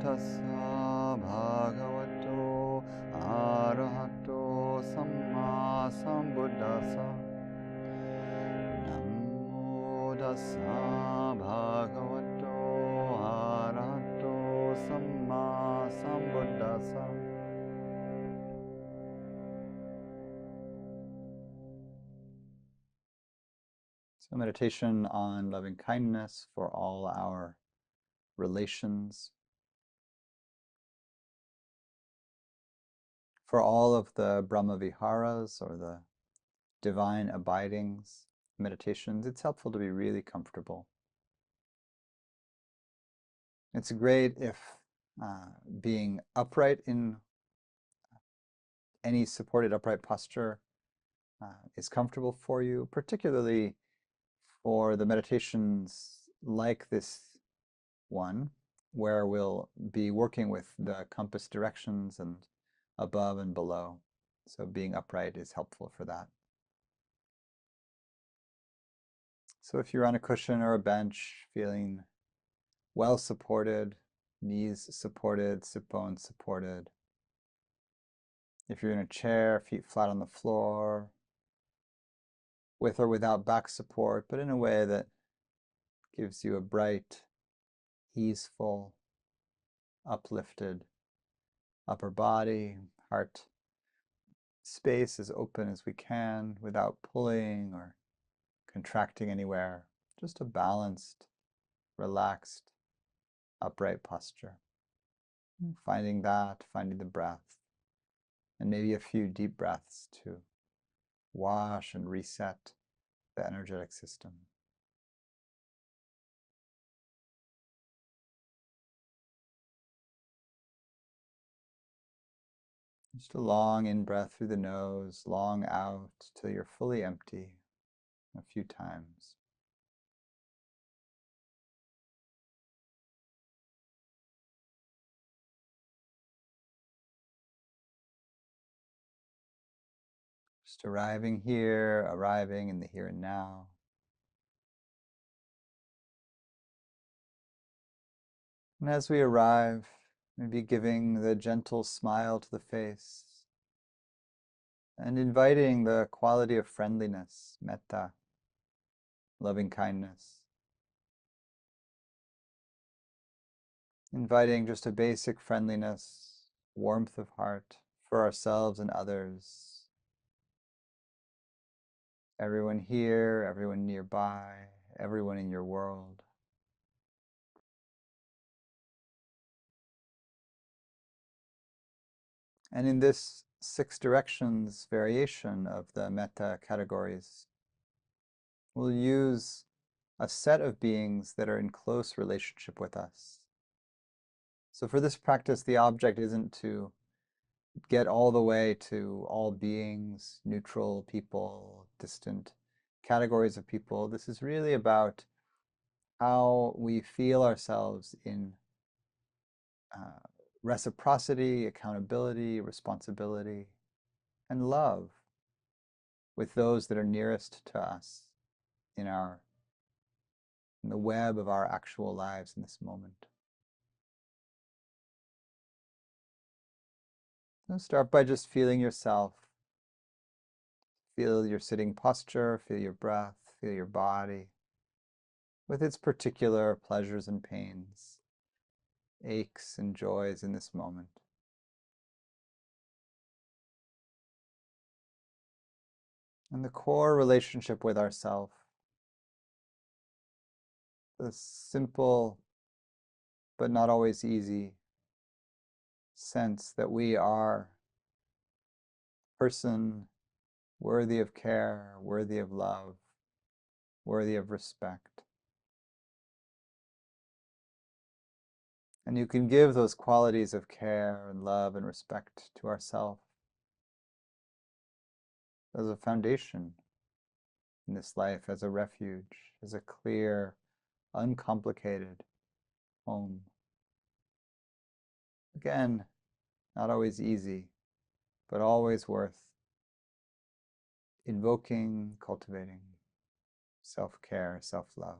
tassa bhagavato arahato sammāsambuddhasa. Namo tassa bhagavato arahato sammāsambuddhasa. So meditation on loving kindness for all our relations, for all of the Brahma Viharas or the divine abidings, meditations. It's helpful to be really comfortable. It's great if being upright in any supported upright posture is comfortable for you, particularly for the meditations like this one, where we'll be working with the compass directions and above and below. So being upright is helpful for that. So if you're on a cushion or a bench, feeling well supported, knees supported, sit bones supported. If you're in a chair, feet flat on the floor, with or without back support, but in a way that gives you a bright, easeful, uplifted upper body, heart space as open as we can without pulling or contracting anywhere. Just a balanced, relaxed, upright posture. Finding that, finding the breath, and maybe a few deep breaths to wash and reset the energetic system. Just a long in-breath through the nose, long out till you're fully empty a few times. Just arriving here, arriving in the here and now. And as we arrive, maybe giving the gentle smile to the face and inviting the quality of friendliness, Mettā, loving kindness. Inviting just a basic friendliness, warmth of heart for ourselves and others. Everyone here, everyone nearby, everyone in your world. And in this 6 directions variation of the Mettā categories, we'll use a set of beings that are in close relationship with us. So for this practice, the object isn't to get all the way to all beings, neutral people, distant categories of people. This is really about how we feel ourselves in reciprocity, accountability, responsibility, and love with those that are nearest to us in the web of our actual lives in this moment. So start by just feeling yourself. Feel your sitting posture, feel your breath, feel your body with its particular pleasures and pains, aches and joys in this moment. And the core relationship with ourself, the simple but not always easy sense that we are a person worthy of care, worthy of love, worthy of respect. And you can give those qualities of care and love and respect to ourself as a foundation in this life, as a refuge, as a clear, uncomplicated home. Again, not always easy, but always worth invoking, cultivating self-care, self-love.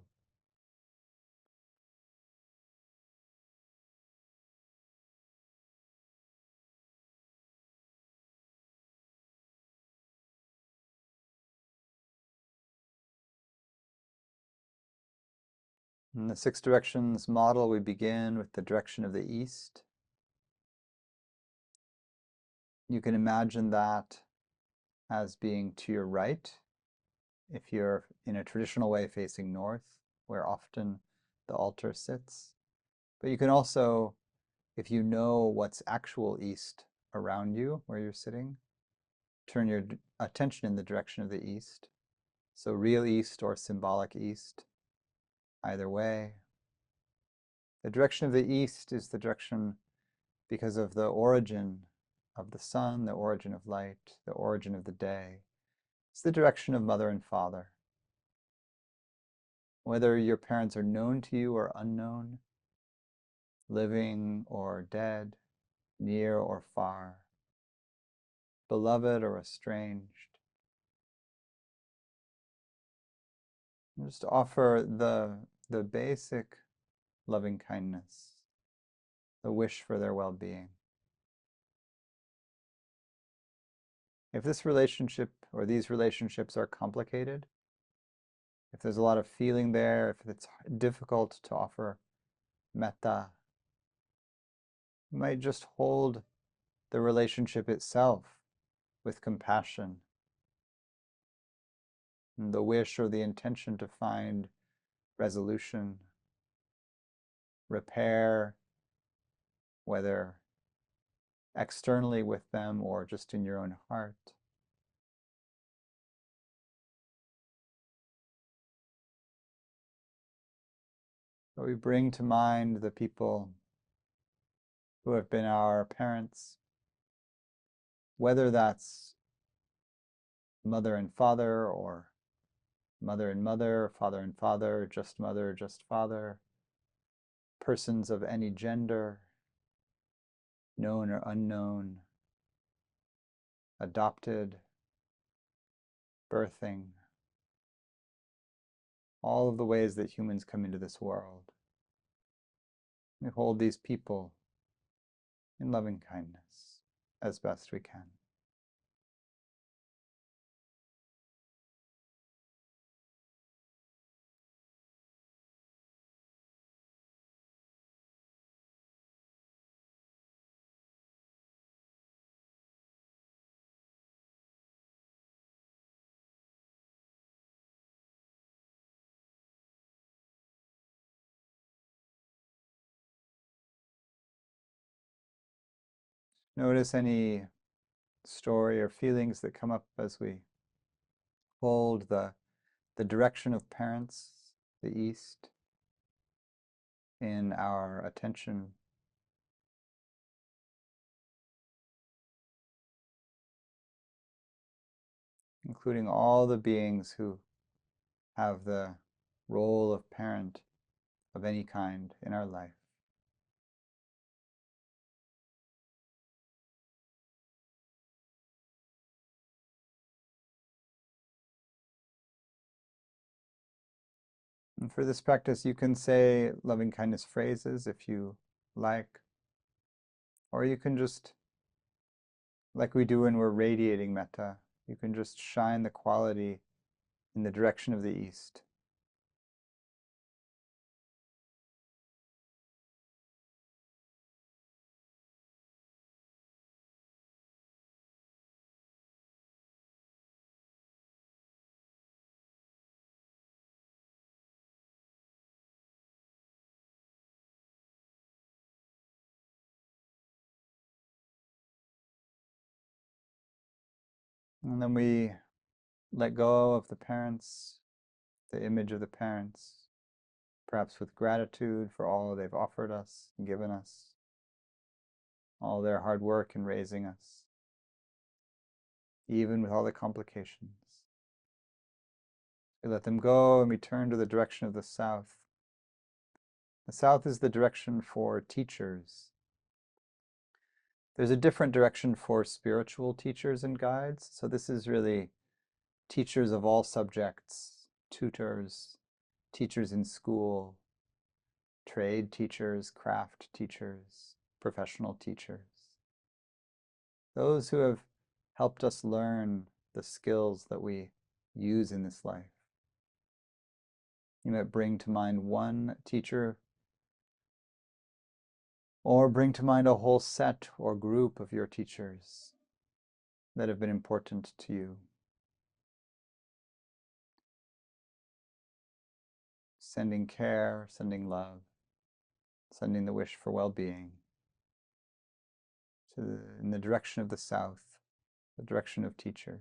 In the 6 directions model, we begin with the direction of the east. You can imagine that as being to your right, if you're in a traditional way facing north, where often the altar sits. But you can also, if you know what's actual east around you, where you're sitting, turn your attention in the direction of the east. So real east or symbolic east, either way. The direction of the east is the direction because of the origin of the sun, the origin of light, the origin of the day. It's the direction of mother and father. Whether your parents are known to you or unknown, living or dead, near or far, beloved or estranged. Just offer the basic loving kindness, the wish for their well-being. If this relationship or these relationships are complicated, if there's a lot of feeling there, if it's difficult to offer metta, you might just hold the relationship itself with compassion and the wish or the intention to find resolution, repair, whether externally with them or just in your own heart. So we bring to mind the people who have been our parents, whether that's mother and father, or mother and mother, father and father, just mother, just father, persons of any gender, known or unknown, adopted, birthing, all of the ways that humans come into this world. We hold these people in loving kindness as best we can. Notice any story or feelings that come up as we hold the direction of parents, the East, in our attention. Including all the beings who have the role of parent of any kind in our life. And for this practice, you can say loving kindness phrases if you like, or you can just, like we do when we're radiating metta, you can just shine the quality in the direction of the East. And then we let go of the parents, the image of the parents, perhaps with gratitude for all they've offered us and given us, all their hard work in raising us, even with all the complications. We let them go and we turn to the direction of the south. The south is the direction for teachers. There's a different direction for spiritual teachers and guides. So this is really teachers of all subjects, tutors, teachers in school, trade teachers, craft teachers, professional teachers. Those who have helped us learn the skills that we use in this life. You might bring to mind one teacher, or bring to mind a whole set or group of your teachers that have been important to you. Sending care, sending love, sending the wish for well-being in the direction of the South, the direction of teachers.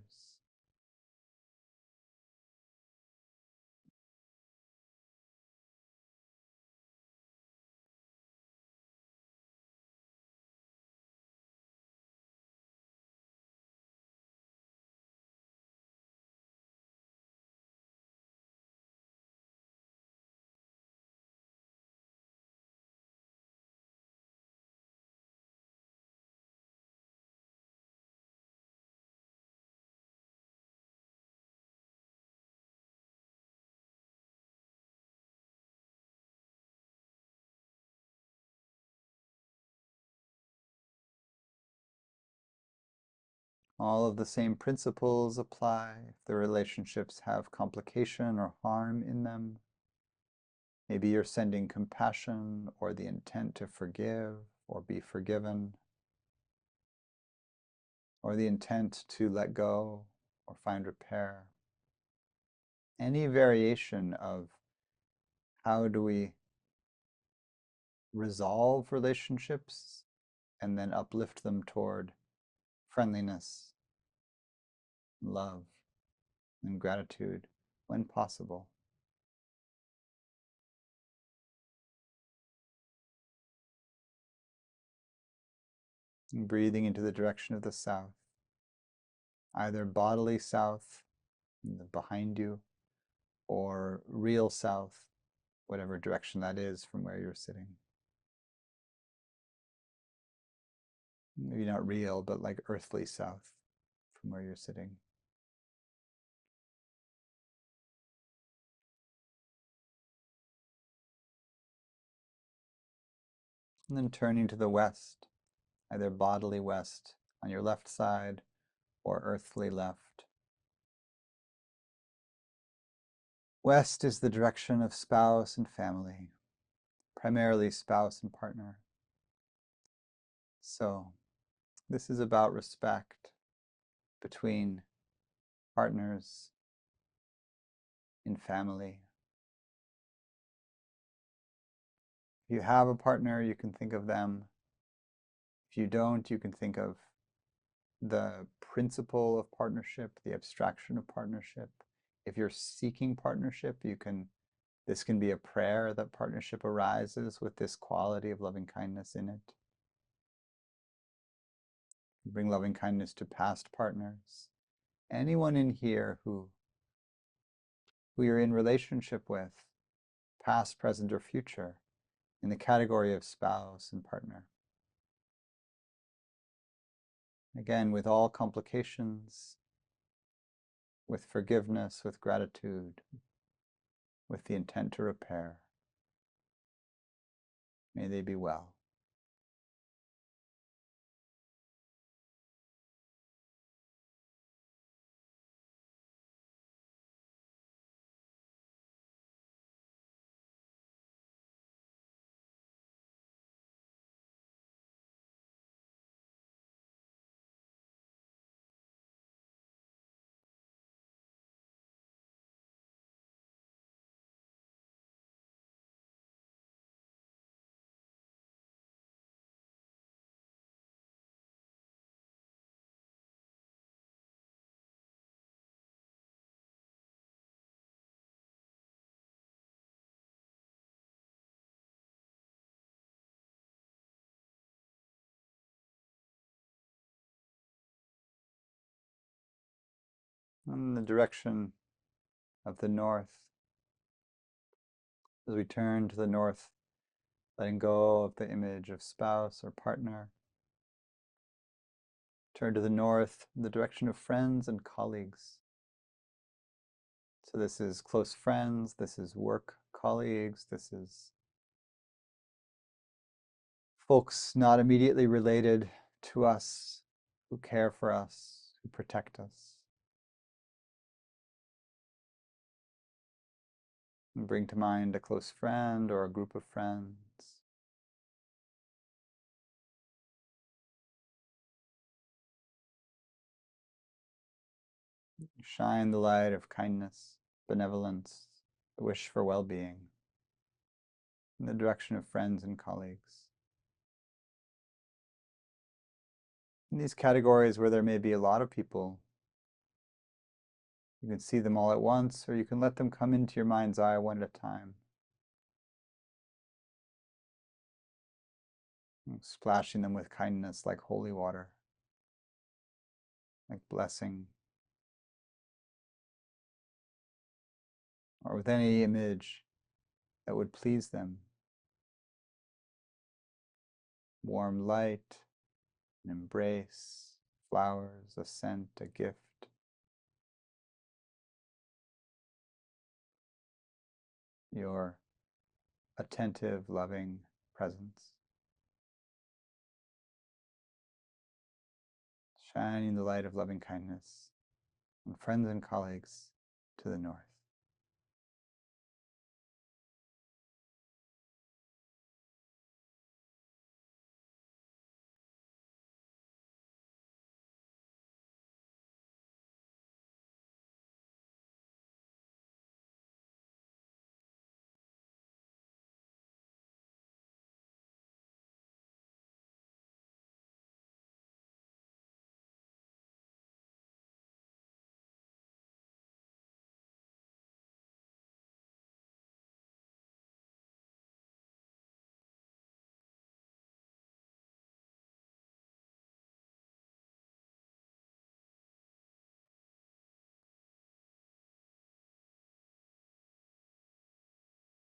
All of the same principles apply if the relationships have complication or harm in them. Maybe you're sending compassion or the intent to forgive or be forgiven, or the intent to let go or find repair. Any variation of how do we resolve relationships and then uplift them toward friendliness, love, and gratitude when possible. And breathing into the direction of the South, either bodily South, behind you, or real South, whatever direction that is from where you're sitting. Maybe not real, but like earthly South from where you're sitting. And then turning to the West, either bodily West on your left side or earthly left. West is the direction of spouse and family, primarily spouse and partner. So this is about respect between partners in family. If you have a partner, you can think of them. If you don't, you can think of the principle of partnership, the abstraction of partnership. If you're seeking partnership, this can be a prayer that partnership arises with this quality of loving kindness in it. You bring loving kindness to past partners. Anyone in here who you're in relationship with, past, present, or future, in the category of spouse and partner. Again, with all complications, with forgiveness, with gratitude, with the intent to repair. May they be well. In the direction of the north, as we turn to the north, letting go of the image of spouse or partner. Turn to the north, in the direction of friends and colleagues. So this is close friends, this is work colleagues, this is folks not immediately related to us, who care for us, who protect us. And bring to mind a close friend or a group of friends. Shine the light of kindness, benevolence, the wish for well-being in the direction of friends and colleagues. In these categories where there may be a lot of people, you can see them all at once, or you can let them come into your mind's eye one at a time. Splashing them with kindness like holy water, like blessing, or with any image that would please them. Warm light, an embrace, flowers, a scent, a gift. Your attentive, loving presence. Shining the light of loving kindness on friends and colleagues to the north.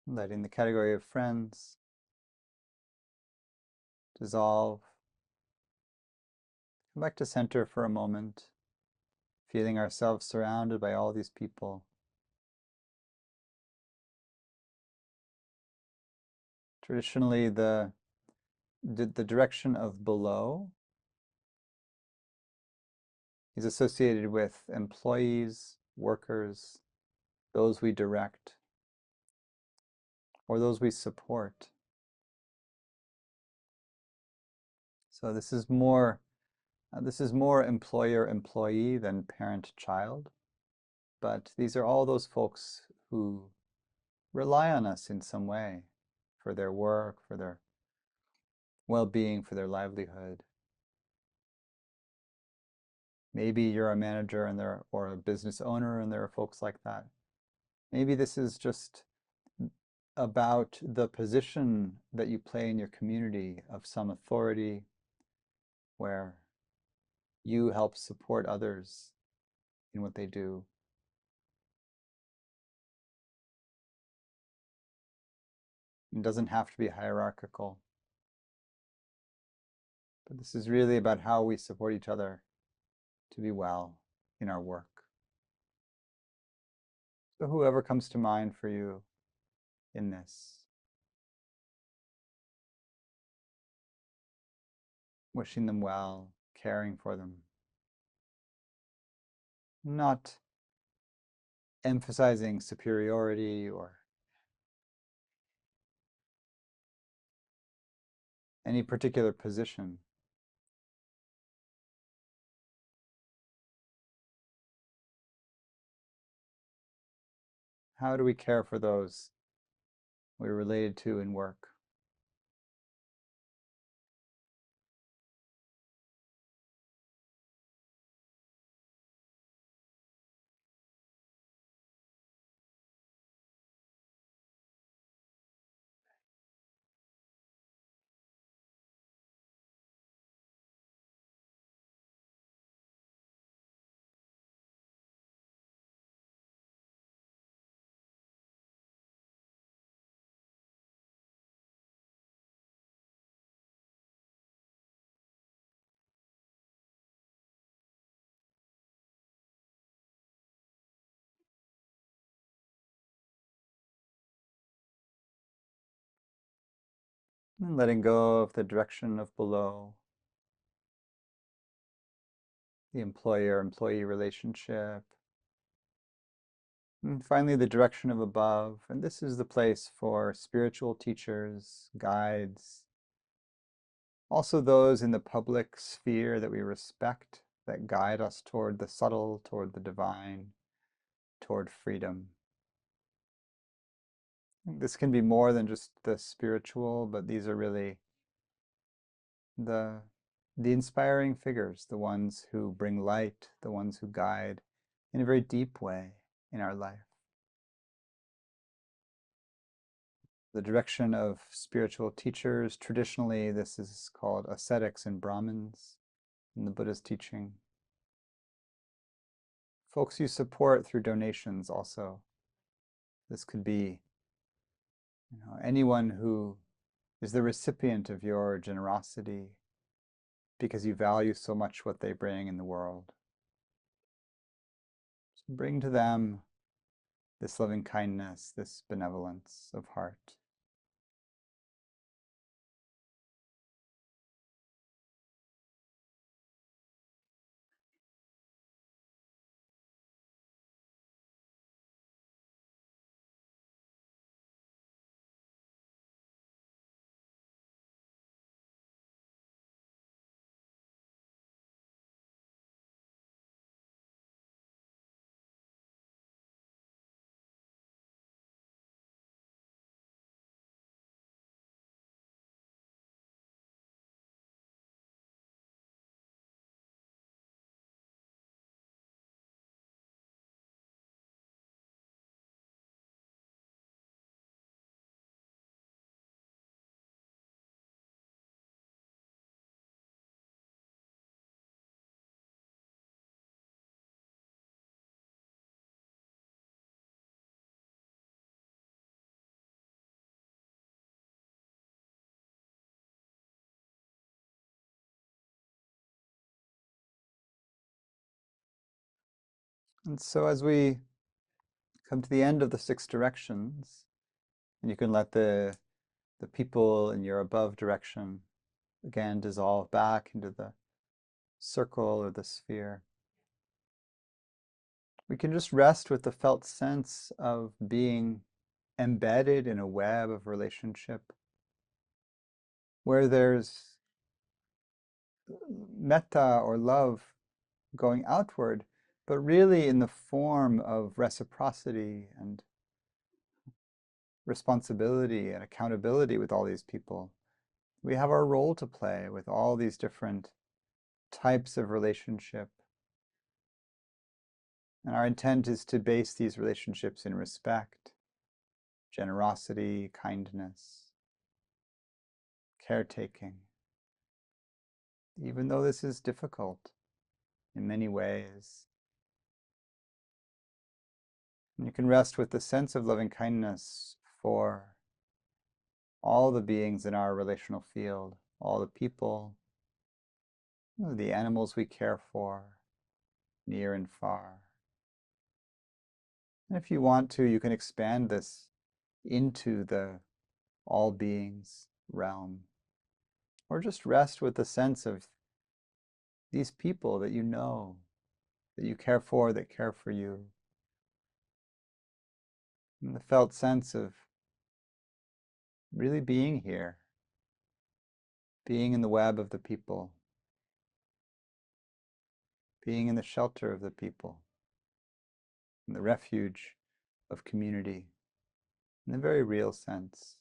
Letting the category of friends dissolve. Come back to center for a moment, feeling ourselves surrounded by all these people. Traditionally, the direction of below is associated with employees, workers, those we direct, or those we support. So this is more employer-employee than parent-child, but these are all those folks who rely on us in some way for their work, for their well-being, for their livelihood. Maybe you're a manager or a business owner and there are folks like that. Maybe this is just about the position that you play in your community of some authority where you help support others in what they do. It doesn't have to be hierarchical, but this is really about how we support each other to be well in our work. So whoever comes to mind for you in this, wishing them well, caring for them, not emphasizing superiority or any particular position. How do we care for those we're related to in work? And letting go of the direction of below, the employer-employee relationship, And finally, the direction of above. And this is the place for spiritual teachers, guides, also those in the public sphere that we respect, that guide us toward the subtle, toward the divine, toward freedom. This can be more than just the spiritual, but these are really the inspiring figures, the ones who bring light, the ones who guide in a very deep way in our life. The direction of spiritual teachers, traditionally this is called ascetics and Brahmins in the Buddhist teaching. Folks you support through donations also. This could be anyone who is the recipient of your generosity because you value so much what they bring in the world. So bring to them this loving kindness, this benevolence of heart. And so as we come to the end of the 6 directions, and you can let the people in your above direction again dissolve back into the circle or the sphere. We can just rest with the felt sense of being embedded in a web of relationship where there's metta or love going outward, but really in the form of reciprocity and responsibility and accountability with all these people. We have our role to play with all these different types of relationship. And our intent is to base these relationships in respect, generosity, kindness, caretaking. Even though this is difficult in many ways, and you can rest with the sense of loving kindness for all the beings in our relational field, all the people, the animals we care for, near and far. And if you want to, you can expand this into the all beings realm, or just rest with the sense of these people that you know, that you care for, that care for you, and the felt sense of really being here, being in the web of the people, being in the shelter of the people, in the refuge of community, in a very real sense.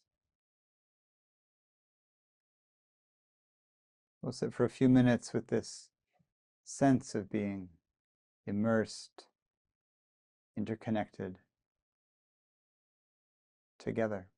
We'll sit for a few minutes with this sense of being immersed, interconnected, together.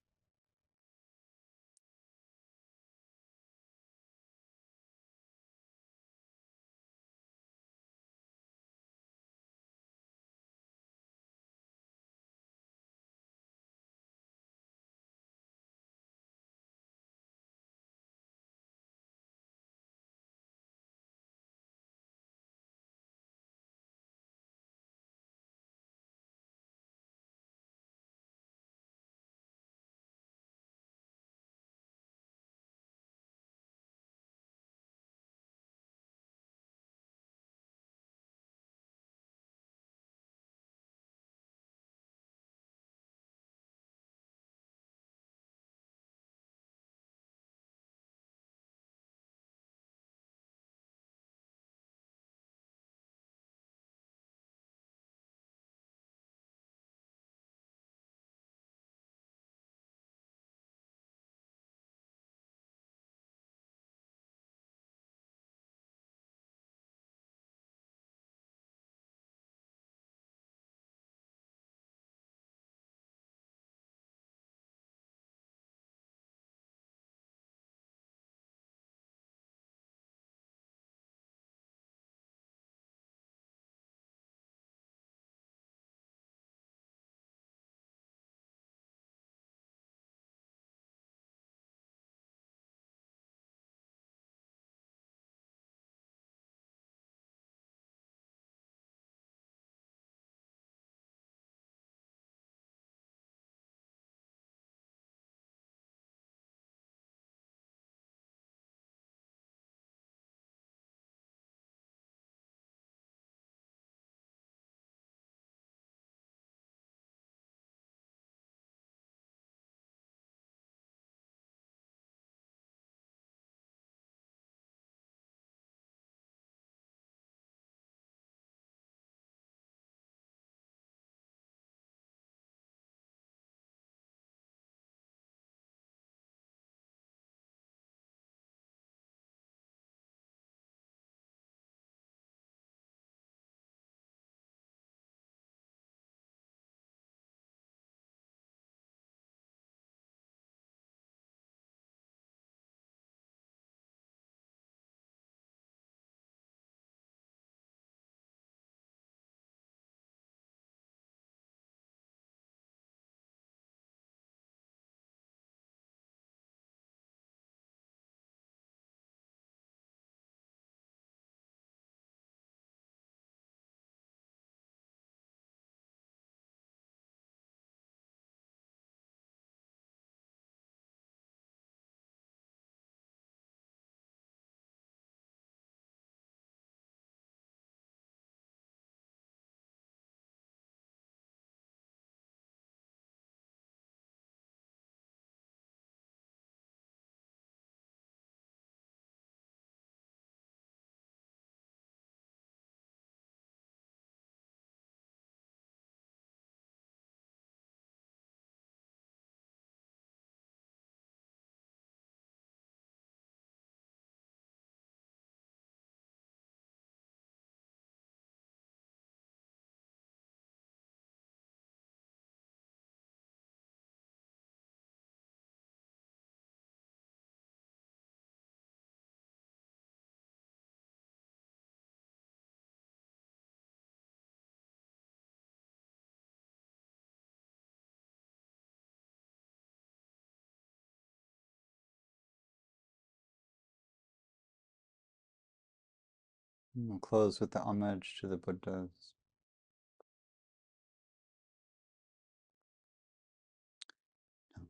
We'll close with the homage to the Buddhas.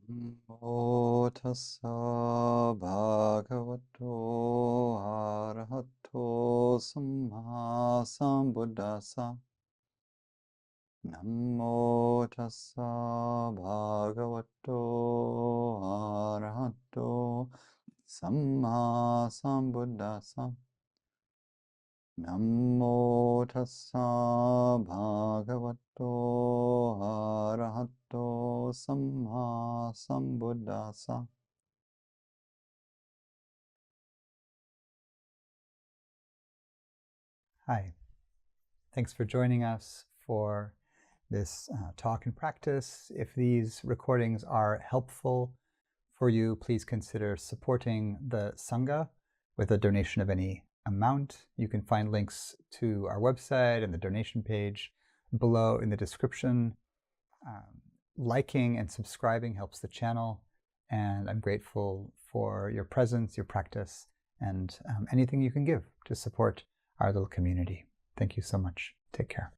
Namo tassa bhagavato arahato sammāsambuddhasa. Namo tassa bhagavato arahato sammāsambuddhasa. Namo tassa bhagavato arahato sammāsambuddhasa. Hi, thanks for joining us for this talk and practice. If these recordings are helpful for you, please consider supporting the Sangha with a donation of any amount. You can find links to our website and the donation page below in the description. Liking and subscribing helps the channel, and I'm grateful for your presence, your practice, and anything you can give to support our little community. Thank you so much. Take care.